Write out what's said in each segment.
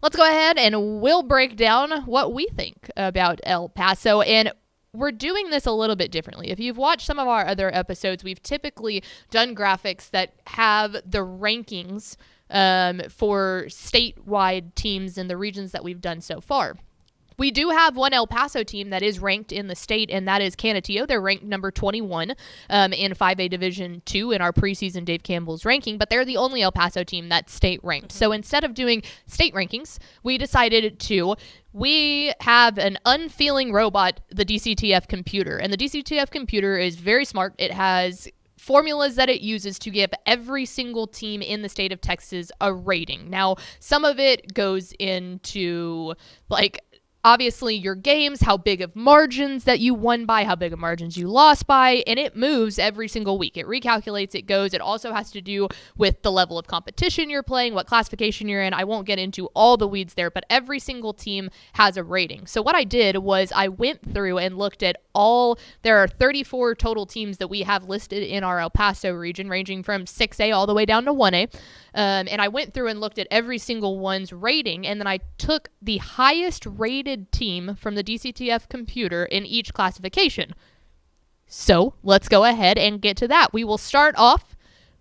let's go ahead and we'll break down what we think about El Paso. And we're doing this a little bit differently. If you've watched some of our other episodes, we've typically done graphics that have the rankings for statewide teams in the regions that we've done so far. We do have one El Paso team that is ranked in the state, and that is Canutillo. They're ranked number 21 in 5A Division II in our preseason Dave Campbell's ranking, but they're the only El Paso team that's state ranked. So instead of doing state rankings, we decided we have an unfeeling robot, the DCTF computer, and the DCTF computer is very smart. It has formulas that it uses to give every single team in the state of Texas a rating. Now, some of it goes into, obviously your games, how big of margins that you won by, how big of margins you lost by, and it moves every single week. It recalculates, it goes. It also has to do with the level of competition you're playing, what classification you're in. I won't get into all the weeds there, but every single team has a rating. So what I did was I went through and looked at there are 34 total teams that we have listed in our El Paso region, ranging from 6A all the way down to 1A. And I went through and looked at every single one's rating, and then I took the highest rated team from the DCTF computer in each classification. So let's go ahead and get to that. We will start off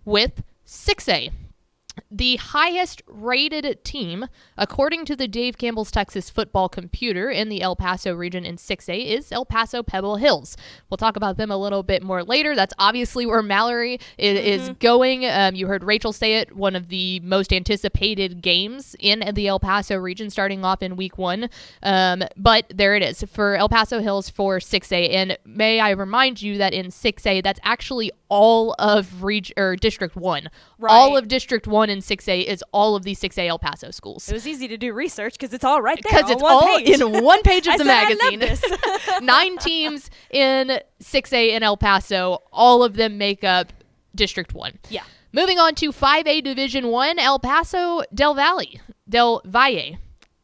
with 6A. The highest rated team, according to the Dave Campbell's Texas football computer in the El Paso region in 6A, is El Paso Pebble Hills. We'll talk about them a little bit more later. That's obviously where Mallory is going. You heard Rachel say it, one of the most anticipated games in the El Paso region starting off in week 1. But there it is for El Paso Hills for 6A. And may I remind you that in 6A, that's actually all of District 1. Right. All of District 1 in 6A is all of the 6A El Paso schools. It was easy to do research because it's all right there. Because it's all in one page of the magazine. 9 teams in 6A in El Paso. All of them make up District 1. Yeah. Moving on to 5A Division 1, El Paso Del Valle,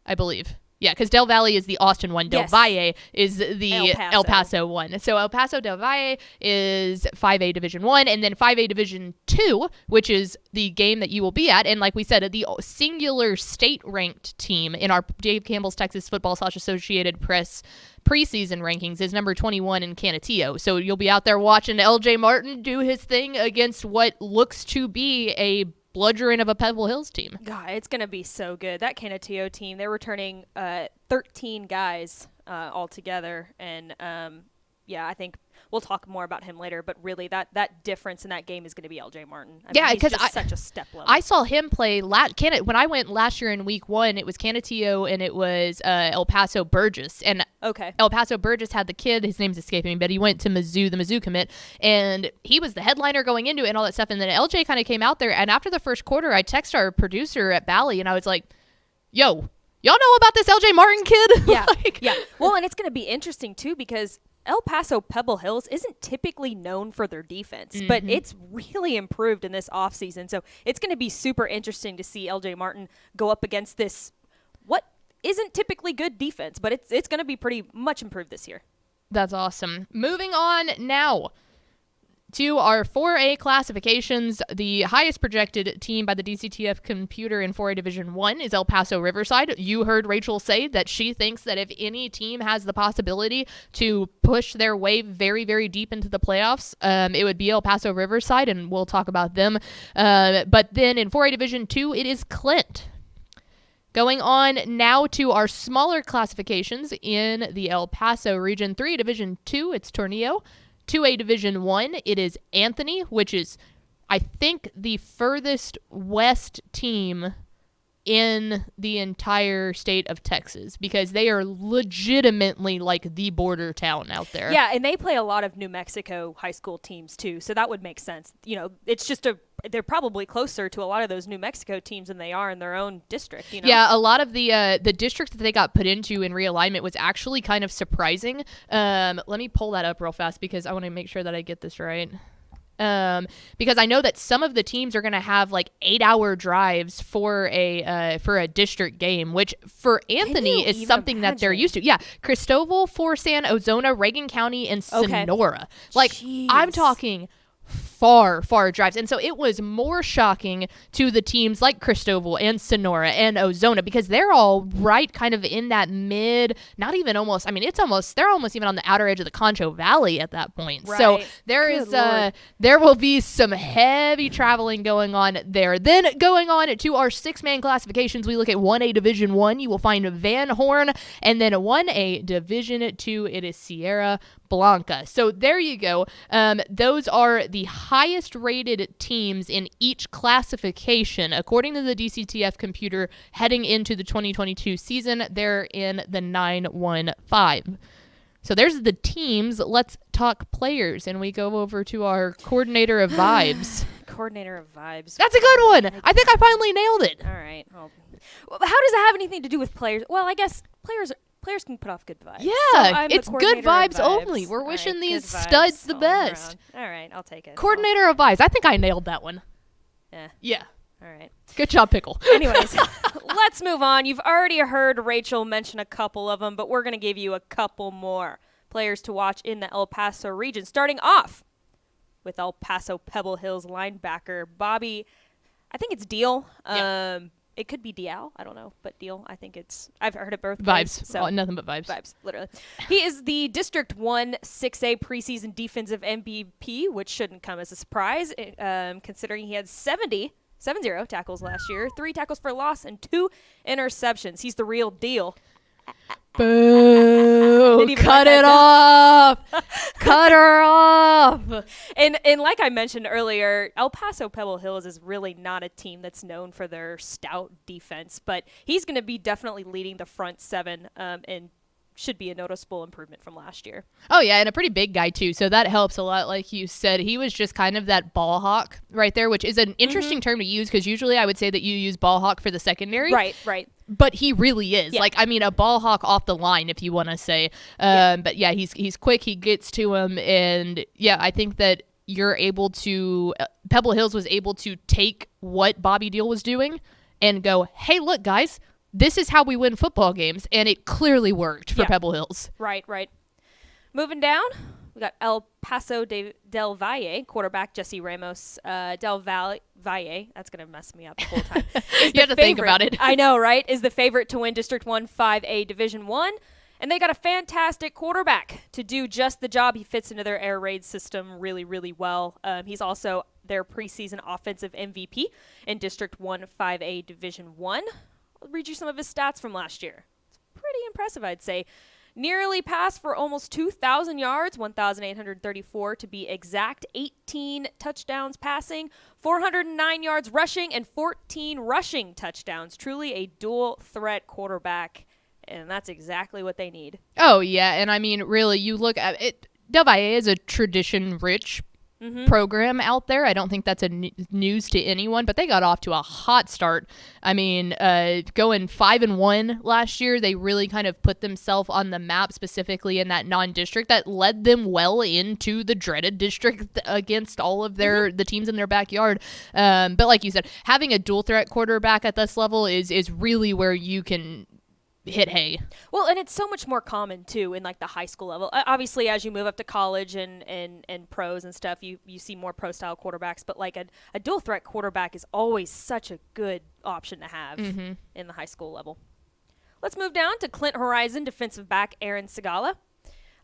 I believe. Yeah, because Del Valle is the Austin one. Del Valle is the El Paso one. So El Paso Del Valle is 5A Division 1, and then 5A Division 2, which is the game that you will be at. And like we said, the singular state-ranked team in our Dave Campbell's Texas Football / Associated Press preseason rankings is number 21 in Canutillo. So you'll be out there watching LJ Martin do his thing against what looks to be a bludgeon of a Pebble Hills team. God, it's going to be so good. That Canutillo team, they're returning 13 guys altogether. And, I think we'll talk more about him later. But really, that difference in that game is going to be LJ Martin. Because he's such a step level. I saw him play when I went last year in week 1. It was Canutillo and it was El Paso Burgess. And El Paso Burgess had the kid. His name's escaping me, but he went to Mizzou, the Mizzou commit, and he was the headliner going into it and all that stuff. And then LJ kind of came out there. And after the first quarter, I texted our producer at Bally, and I was like, "Yo, y'all know about this LJ Martin kid?" Yeah, yeah. Well, and it's going to be interesting too because El Paso Pebble Hills isn't typically known for their defense, but it's really improved in this offseason. So it's going to be super interesting to see LJ Martin go up against this, what isn't typically good defense, but it's going to be pretty much improved this year. That's awesome. Moving on now to our 4A classifications. The highest projected team by the DCTF computer in 4A Division 1 is El Paso Riverside. You heard Rachel say that she thinks that if any team has the possibility to push their way very, very deep into the playoffs, it would be El Paso Riverside, and we'll talk about them. But then in 4A Division 2, it is Clint. Going on now to our smaller classifications in the El Paso region. 3A Division 2, it's Tornillo. 2A Division 1, it is Anthony, which is, I think, the furthest west team in the entire state of Texas because they are legitimately like the border town out there. Yeah, and they play a lot of New Mexico high school teams too, so that would make sense. It's just they're probably closer to a lot of those New Mexico teams than they are in their own district. Yeah, a lot of the district that they got put into in realignment was actually kind of surprising. Let me pull that up real fast because I want to make sure that I get this right. Because I know that some of the teams are going to have like 8-hour drives for a district game, which for Anthony is something that they're used to. Yeah, Cristobal, Forsan, Ozona, Reagan County, and Sonora. Like, jeez. I'm talking far drives. And so it was more shocking to the teams like Cristobal and Sonora and Ozona, because they're all right kind of in that mid, not even almost, I mean, they're almost even on the outer edge of the Concho Valley at that point. Right. So there will be some heavy traveling going on there. Then going on to our 6-man classifications, we look at 1A Division 1. You will find Van Horn, and then 1A Division 2, it is Sierra Blanca. So there you go. Those are the highest rated teams in each classification. According to the DCTF computer, heading into the 2022 season, they're in the 915. So there's the teams. Let's talk players, and we go over to our coordinator of vibes. Coordinator of vibes. That's a good one. I think I finally nailed it. All right. Well, how does that have anything to do with players? Well, I guess players can put off good vibes. Yeah, so it's good vibes only. We're wishing these studs the best. All right, I'll take it. Coordinator of vibes. I think I nailed that one. Yeah. All right. Good job, Pickle. Anyways, let's move on. You've already heard Rachel mention a couple of them, but we're going to give you a couple more players to watch in the El Paso region. Starting off with El Paso Pebble Hills linebacker Bobby, I think it's Deal. Yeah. It could be Dial. I don't know, but Deal. I think I've heard it both vibes. ways, so Nothing but vibes. Vibes, literally. He is the District 1 6A preseason defensive MVP, which shouldn't come as a surprise, considering he had 70 tackles last year, 3 tackles for loss, and 2 interceptions. He's the real deal. Boo! Cut it off! Cut her off! And like I mentioned earlier, El Paso Pebble Hills is really not a team that's known for their stout defense, but he's going to be definitely leading the front 7 and should be a noticeable improvement from last year. Oh, yeah, and a pretty big guy, too, so that helps a lot. Like you said, he was just kind of that ball hawk right there, which is an interesting term to use, because usually I would say that you use ball hawk for the secondary. Right. But he really is. Yeah. Like, I mean, a ball hawk off the line, if you want to say. But, yeah, he's quick, he gets to him, and, yeah, I think that you're able to Pebble Hills was able to take what Bobby Deal was doing and go, hey, look, guys, this is how we win football games, and it clearly worked for Pebble Hills. Right. Moving down, we got El Paso del Valle quarterback Jesse Ramos. Del Valle, that's going to mess me up the whole time. You have to think about it. I know, right? Is the favorite to win District 1 5A Division 1. And they got a fantastic quarterback to do just the job. He fits into their air raid system really, really well. He's also their preseason offensive MVP in District 1 5A Division 1. I'll read you some of his stats from last year. It's pretty impressive, I'd say. Nearly passed for almost 2,000 yards, 1,834 to be exact, 18 touchdowns passing, 409 yards rushing, and 14 rushing touchdowns. Truly a dual threat quarterback, and that's exactly what they need. Oh, yeah, and I mean, really, you look at it, Del Valle is a tradition-rich program out there. I don't think that's a news to anyone, but they got off to a hot start. I mean, going 5-1 last year, they really kind of put themselves on the map, specifically in that non-district that led them well into the dreaded district against all of the teams in their backyard. But like you said, having a dual threat quarterback at this level is really where you can hit hay. Well, and it's so much more common too in like the high school level. Obviously, as you move up to college and pros and stuff, you see more pro style quarterbacks. But like a dual threat quarterback is always such a good option to have in the high school level. Let's move down to Clint Horizon defensive back Aaron Segala.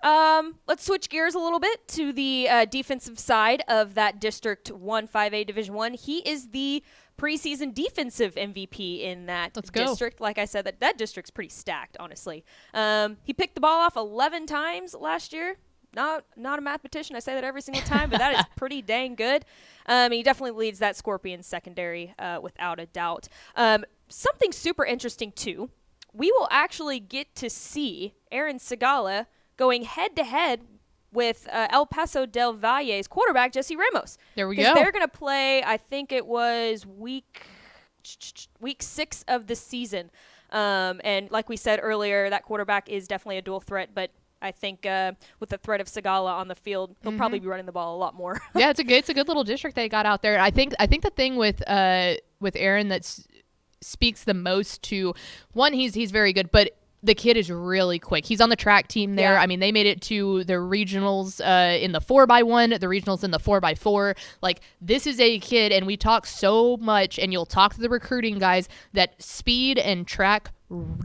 Let's switch gears a little bit to the defensive side of that District 1 5A Division 1. He is the preseason defensive MVP in that district. Like I said, that district's pretty stacked, honestly. He picked the ball off 11 times last year. Not a mathematician. I say that every single time, but that is pretty dang good. He definitely leads that Scorpion secondary without a doubt. Something super interesting, too. We will actually get to see Aaron Segala going head-to-head with El Paso del Valle's quarterback, Jesse Ramos. There we go. Because they're going to play, I think it was week 6 of the season. And like we said earlier, that quarterback is definitely a dual threat, but I think with the threat of Segala on the field, he'll probably be running the ball a lot more. Yeah, it's a good little district they got out there. I think the thing with Aaron that speaks the most to, one, he's very good, but the kid is really quick. He's on the track team there. Yeah. I mean, they made it to the regionals in the 4x1, the regionals in the 4x4. Like, this is a kid, and we talk so much, and you'll talk to the recruiting guys, that speed and track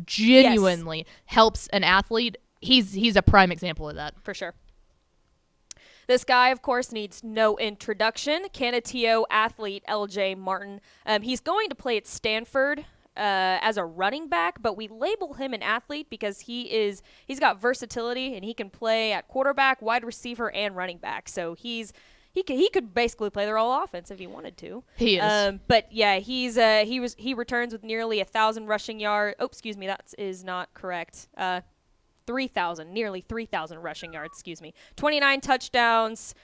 genuinely helps an athlete. He's a prime example of that. For sure. This guy, of course, needs no introduction. Canutillo athlete LJ Martin. He's going to play at Stanford as a running back, but we label him an athlete because he's got versatility, and he can play at quarterback, wide receiver, and running back. So he could basically play their all offense if he wanted to. He is. But yeah, he returns with nearly 1,000 rushing yards. Oh, excuse me, that is not correct. 3,000, nearly 3,000 rushing yards, excuse me. 29 touchdowns,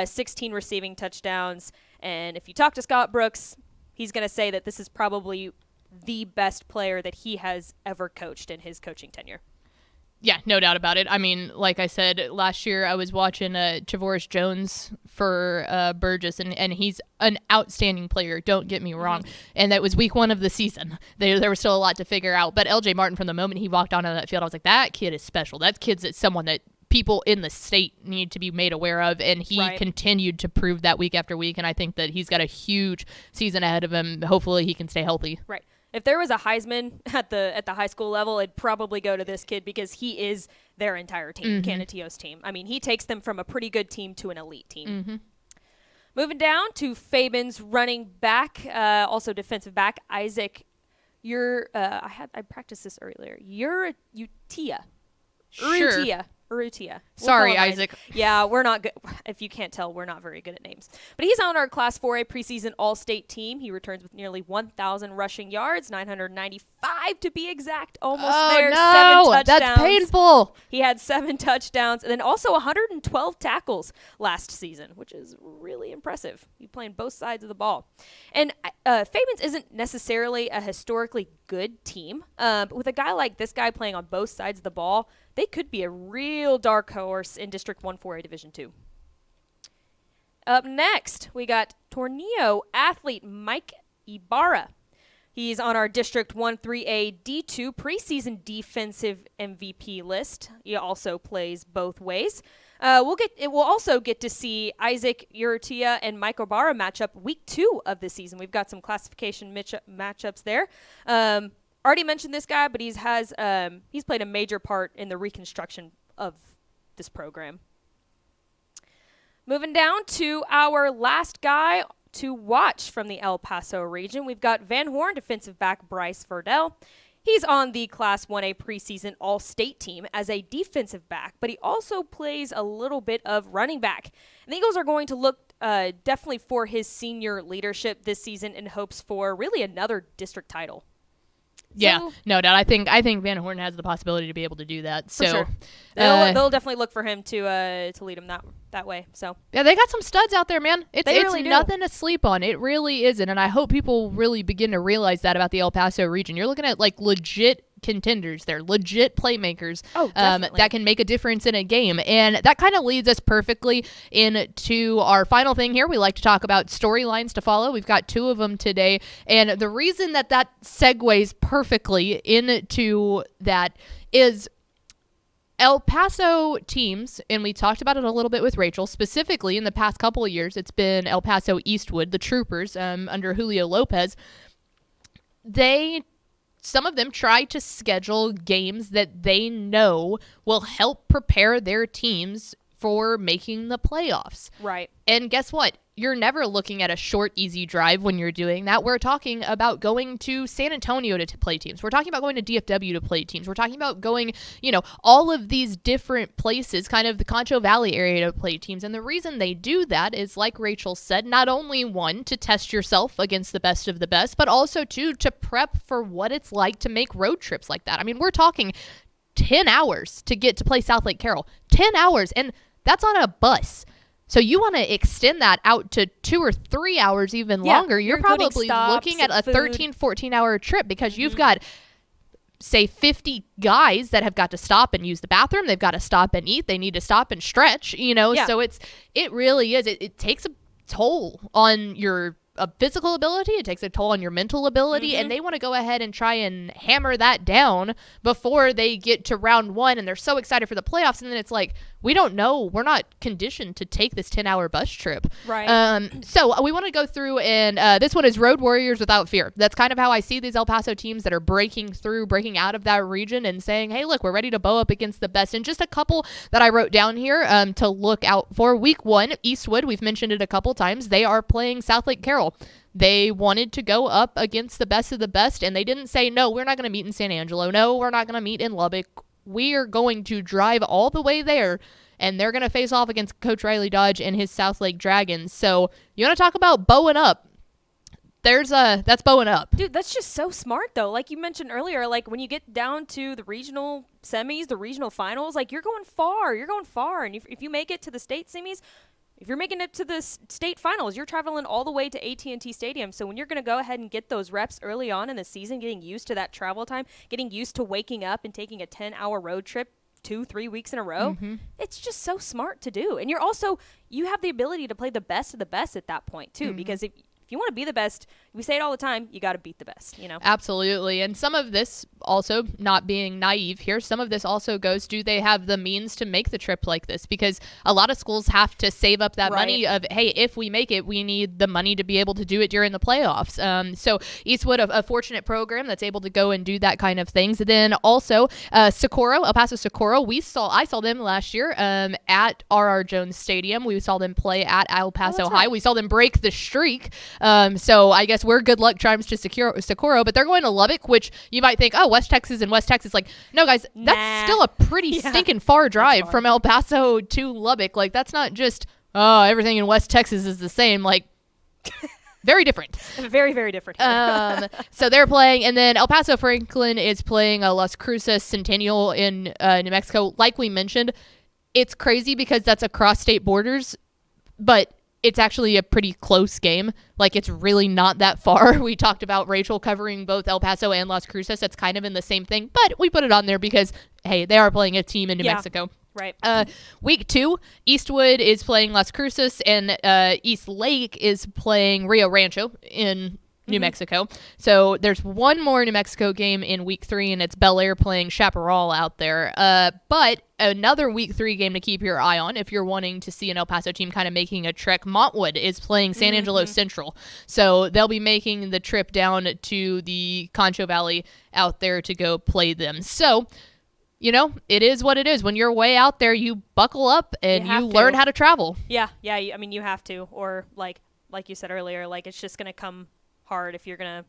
16 receiving touchdowns. And if you talk to Scott Brooks, he's going to say that this is probably the best player that he has ever coached in his coaching tenure. Yeah, no doubt about it. I mean, like I said, last year I was watching Tavoris Jones for Burgess, and he's an outstanding player, don't get me wrong. And that was week 1 of the season. There was still a lot to figure out. But LJ Martin, from the moment he walked onto that field, I was like, that kid is special. That kid's someone that people in the state need to be made aware of, and he continued to prove that week after week, and I think that he's got a huge season ahead of him. Hopefully he can stay healthy. Right. If there was a Heisman at the high school level, it'd probably go to this kid because he is their entire team, Canutillo's team. I mean, he takes them from a pretty good team to an elite team. Moving down to Fabin's running back, also defensive back, Isaac. I practiced this earlier. Urrutia. Sure. Urrutia. Sorry, Isaac. Yeah, we're not good. If you can't tell, we're not very good at names. But he's on our Class 4A preseason All-State team. He returns with nearly 1,000 rushing yards, 995 to be exact. Almost there. No, 7 touchdowns. that's painful. He had 7 touchdowns and then also 112 tackles last season, which is really impressive. He's playing both sides of the ball. And Fabin's isn't necessarily a historically good team, but with a guy like this guy playing on both sides of the ball, they could be a real dark horse in District 1 4A Division 2. Up next, we got Tornillo athlete Mike Ibarra. He's on our District 1 3A D2 preseason defensive MVP list. He also plays both ways. We'll also get to see Isaac Urrutia and Mike Ibarra match up week 2 of the season. We've got some classification matchups there. Already mentioned this guy, but he's played a major part in the reconstruction of this program. Moving down to our last guy to watch from the El Paso region, we've got Van Horn defensive back Bryce Ferdel. He's on the Class 1A preseason All-State team as a defensive back, but he also plays a little bit of running back. And the Eagles are going to look definitely for his senior leadership this season in hopes for really another district title. Yeah, no doubt. I think Van Horn has the possibility to be able to do that. So for sure. They'll definitely look for him to lead them that way. So yeah, they got some studs out there, man. It's really nothing to sleep on. It really isn't, and I hope people really begin to realize that about the El Paso region. You're looking at like legit contenders there, legit playmakers that can make a difference in a game. And that kind of leads us perfectly into our final thing here. We like to talk about storylines to follow. We've got 2 of them today. And the reason that segues perfectly into that is El Paso teams, and we talked about it a little bit with Rachel, specifically in the past couple of years, it's been El Paso Eastwood, the Troopers, under Julio Lopez. Some of them try to schedule games that they know will help prepare their teams for making the playoffs. Right. And guess what? You're never looking at a short, easy drive when you're doing that. We're talking about going to San Antonio to play teams. We're talking about going to DFW to play teams. We're talking about going, all of these different places, kind of the Concho Valley area to play teams. And the reason they do that is, like Rachel said, not only one, to test yourself against the best of the best, but also two, to prep for what it's like to make road trips like that. I mean, we're talking 10 hours to get to play South Lake Carroll. 10 hours. And that's on a bus. So you want to extend that out to 2 or 3 hours even longer. You're probably looking at a 13, 14-hour trip because you've got, say, 50 guys that have got to stop and use the bathroom. They've got to stop and eat. They need to stop and stretch, So it really is. It takes a toll on your a physical ability. It takes a toll on your mental ability, and they want to go ahead and try and hammer that down before they get to round one, and they're so excited for the playoffs, and then it's like, we don't know. We're not conditioned to take this 10-hour bus trip. Right. So we want to go through, and this one is Road Warriors Without Fear. That's kind of how I see these El Paso teams that are breaking out of that region and saying, hey, look, we're ready to bow up against the best. And just a couple that I wrote down here to look out for. Week 1, Eastwood, we've mentioned it a couple times. They are playing South Lake Carroll. They wanted to go up against the best of the best, and they didn't say, no, we're not going to meet in San Angelo. No, we're not going to meet in Lubbock. We are going to drive all the way there, and they're going to face off against Coach Riley Dodge and his South Lake Dragons. So you want to talk about bowing up. That's bowing up. Dude, that's just so smart, though. Like you mentioned earlier, like when you get down to the regional semis, the regional finals, like you're going far. And if you make it to the state semis, if you're making it to the state finals, you're traveling all the way to AT&T Stadium. So when you're going to go ahead and get those reps early on in the season, getting used to that travel time, getting used to waking up and taking a 10-hour road trip 2-3 weeks in a row, it's just so smart to do. And you have the ability to play the best of the best at that point too, because if you want to be the best, we say it all the time, you got to beat the best, Absolutely. And some of this also, not being naive here, some of this also goes, do they have the means to make the trip like this? Because a lot of schools have to save up that money of, hey, if we make it, we need the money to be able to do it during the playoffs. So Eastwood, a fortunate program that's able to go and do that kind of things. Then also Socorro, El Paso Socorro, I saw them last year at R.R. Jones Stadium. We saw them play at El Paso High. We saw them break the streak. So I guess we're good luck charms to Socorro, but they're going to Lubbock, which you might think, oh, West Texas and West Texas. Like, no, guys, that's still a pretty stinking far drive from El Paso to Lubbock. Like, that's not just, oh, everything in West Texas is the same. Like, very different. Very, very different. So they're playing, and then El Paso Franklin is playing Las Cruces Centennial in New Mexico. Like we mentioned, it's crazy because that's across state borders, but it's actually a pretty close game. Like, it's really not that far. We talked about Rachel covering both El Paso and Las Cruces. It's kind of in the same thing, but we put it on there because, hey, they are playing a team in New Mexico. Right. Week 2, Eastwood is playing Las Cruces, and East Lake is playing Rio Rancho in New Mexico. So there's one more New Mexico game in week 3, and it's Bel Air playing Chaparral out there. But another week 3 game to keep your eye on if you're wanting to see an El Paso team kind of making a trek. Montwood is playing San Angelo Central. So they'll be making the trip down to the Concho Valley out there to go play them. So, it is what it is. When you're way out there, you buckle up and you learn how to travel. Yeah. I mean, you have to. Or like you said earlier, like it's just going to come hard if you're going to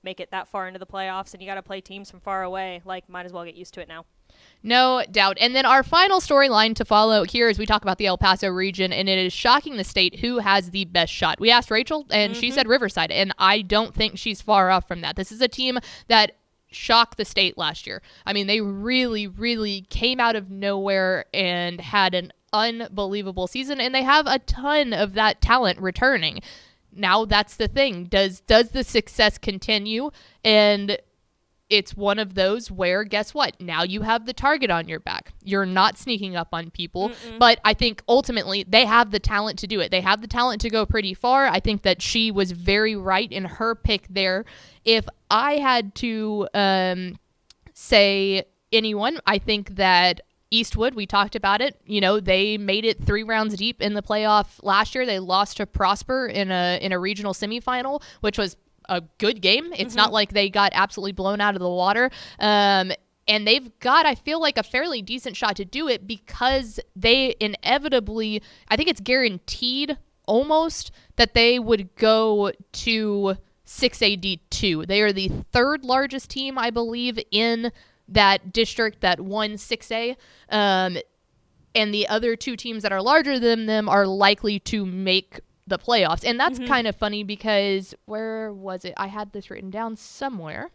make it that far into the playoffs and you got to play teams from far away. Like, might as well get used to it now. No doubt. And then our final storyline to follow here as we talk about the El Paso region, and it is shocking the state who has the best shot. We asked Rachel, and she said Riverside, and I don't think she's far off from that. This is a team that shocked the state last year. I mean, they really, really came out of nowhere and had an unbelievable season, and they have a ton of that talent returning. Now that's the thing. Does the success continue? And it's one of those where, guess what? Now you have the target on your back. You're not sneaking up on people. But I think ultimately they have the talent to do it. They have the talent to go pretty far. I think that she was very right in her pick there. If I had to say anyone, I think that Eastwood, we talked about it. They made it 3 rounds deep in the playoff last year. They lost to Prosper in a regional semifinal, which was a good game. It's not like they got absolutely blown out of the water. And they've got, I feel like, a fairly decent shot to do it because they inevitably, I think it's guaranteed almost that they would go to 6AD2. They are the 3rd largest team, I believe, in that district that won 6A. And the other 2 teams that are larger than them are likely to make the playoffs. And that's kind of funny because where was it? I had this written down somewhere.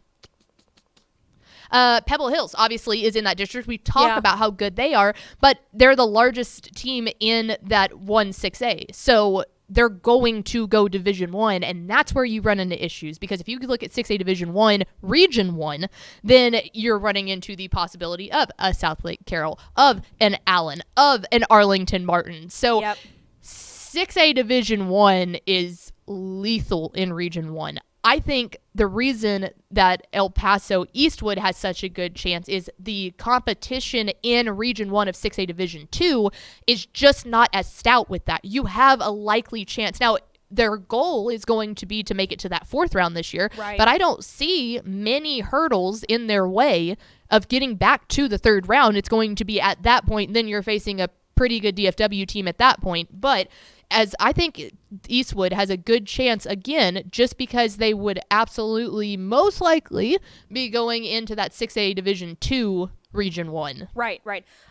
Pebble Hills obviously is in that district. We talk about how good they are, but they're the largest team in that 1-6A. So they're going to go Division 1, and that's where you run into issues, because if you look at 6A Division 1, Region 1, then you're running into the possibility of a South Lake Carroll, of an Allen, of an Arlington Martin. So 6A Division 1 is lethal in Region 1. I think the reason that El Paso Eastwood has such a good chance is the competition in Region 1 of 6A Division 2 is just not as stout with that. You have a likely chance. Now, their goal is going to be to make it to that 4th round this year, right. But I don't see many hurdles in their way of getting back to the 3rd round. It's going to be at that point, then you're facing a pretty good DFW team at that point. But as I think Eastwood has a good chance again, just because they would absolutely most likely be going into that 6A Division 2 Region 1. Right.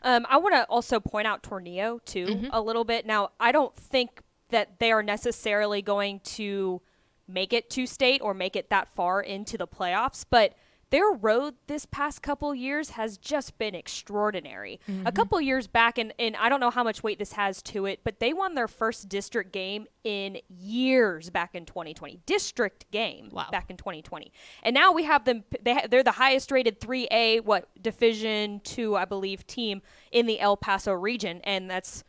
I want to also point out Tornillo too a little bit. Now, I don't think that they are necessarily going to make it to state or make it that far into the playoffs, but their road this past couple years has just been extraordinary. A couple years back, and I don't know how much weight this has to it, but they won their first district game in years back in 2020. District game back in 2020. And now we have them, they're the highest rated 3A, Division 2, I believe, team in the El Paso region, and that's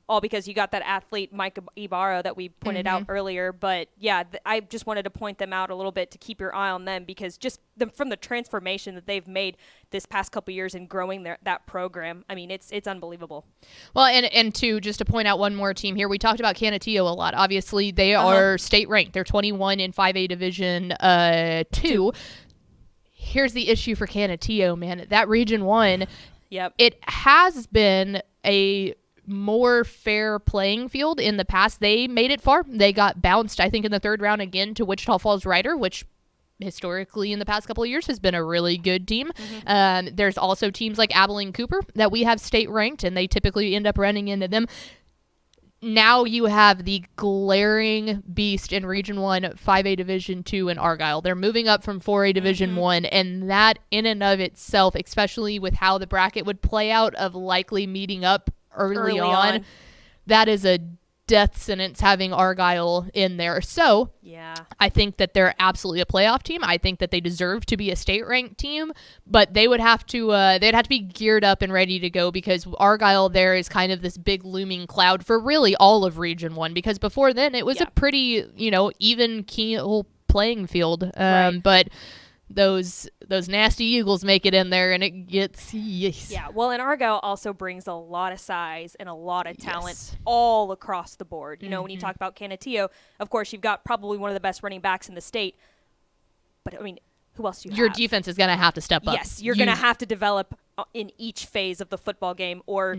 all because you got that athlete, Mike Ibarra, that we pointed out earlier. But yeah, I just wanted to point them out a little bit to keep your eye on them, because just from the transformation that they've made this past couple years in growing that program, I mean, it's unbelievable. Well, and just to point out one more team here, we talked about Canutillo a lot. Obviously, they are state ranked. They're 21 in 5A Division 2. Here's the issue for Canutillo, man. That Region 1, it has been a more fair playing field in the past. They made it far. They got bounced, I think, in the 3rd round again to Wichita Falls Rider, which historically in the past couple of years has been a really good team. There's also teams like Abilene Cooper that we have state ranked, and they typically end up running into them. Now you have the glaring beast in Region 1, 5A Division 2 in Argyle. They're moving up from 4A Division 1, and that in and of itself, especially with how the bracket would play out of likely meeting up early on, that is a death sentence having Argyle in there. So I think that they're absolutely a playoff team. I think that they deserve to be a state ranked team, but they would have to they'd have to be geared up and ready to go, because Argyle there is kind of this big looming cloud for really all of Region 1, because before then it was a pretty, even keel playing field. But those nasty Eagles make it in there, and it gets well, and Argyle also brings a lot of size and a lot of talent all across the board. When you talk about Canutillo, of course you've got probably one of the best running backs in the state, but I mean, who else do you have? Your defense is going to have to step up. Yes, you're going to have to develop in each phase of the football game, or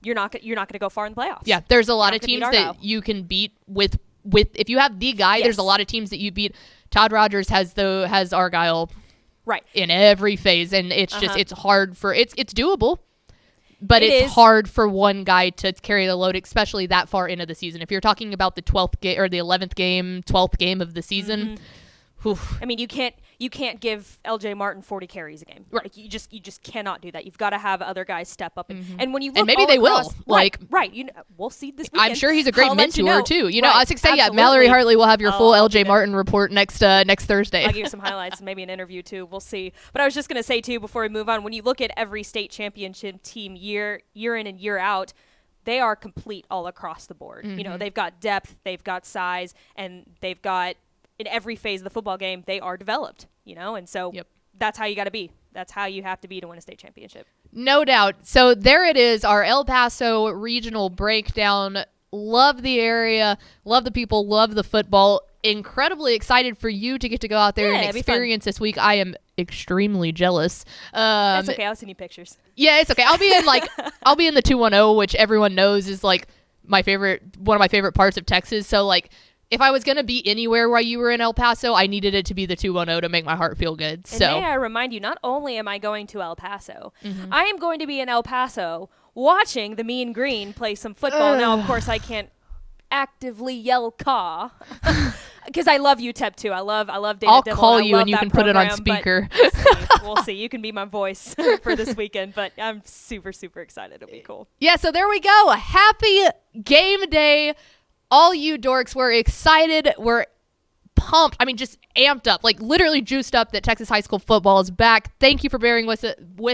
you're not going to go far in the playoffs. Yeah, there's a lot of teams that you can beat with if you have the guy. There's a lot of teams that you beat. Todd Rogers has Argyle in every phase, and it's just it's hard for it's doable, but it's hard for one guy to carry the load, especially that far into the season. If you're talking about the 12th game or the 11th game, 12th game of the season, I mean, you can't give LJ Martin 40 carries a game. Like, you just cannot do that. You've got to have other guys step up. And when you look, and maybe they will. We'll see this weekend. I'm sure he's a great mentor too. I was say, absolutely. Mallory Hartley will have your full LJ Martin report next Thursday. I'll give you some highlights and maybe an interview too. We'll see. But I was just going to say too, before we move on, when you look at every state championship team year in and year out, they are complete all across the board. They've got depth, they've got size, and they've got, in every phase of the football game, they are developed, and so that's how you got to be. That's how you have to be to win a state championship. No doubt. So there it is, our El Paso regional breakdown. Love the area, love the people, love the football. Incredibly excited for you to get to go out there and experience this week. I am extremely jealous. That's okay. I'll send you pictures. Yeah, it's okay. I'll be in the 210, which everyone knows is like one of my favorite parts of Texas. So like, if I was going to be anywhere while you were in El Paso, I needed it to be the 210 to make my heart feel good. And may I remind you, not only am I going to El Paso, I am going to be in El Paso watching the Mean Green play some football. Now, of course, I can't actively yell caw because I love UTEP too. I love Dana I'll Dimmel, call you and you can program, put it on speaker. We'll see. You can be my voice for this weekend, but I'm super, super excited. It'll be cool. Yeah, so there we go. Happy game day. All you dorks, we're excited. We're pumped. I mean, just amped up, like literally juiced up that Texas high school football is back. Thank you for bearing with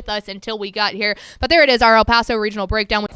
us until we got here. But there it is, our El Paso regional breakdown.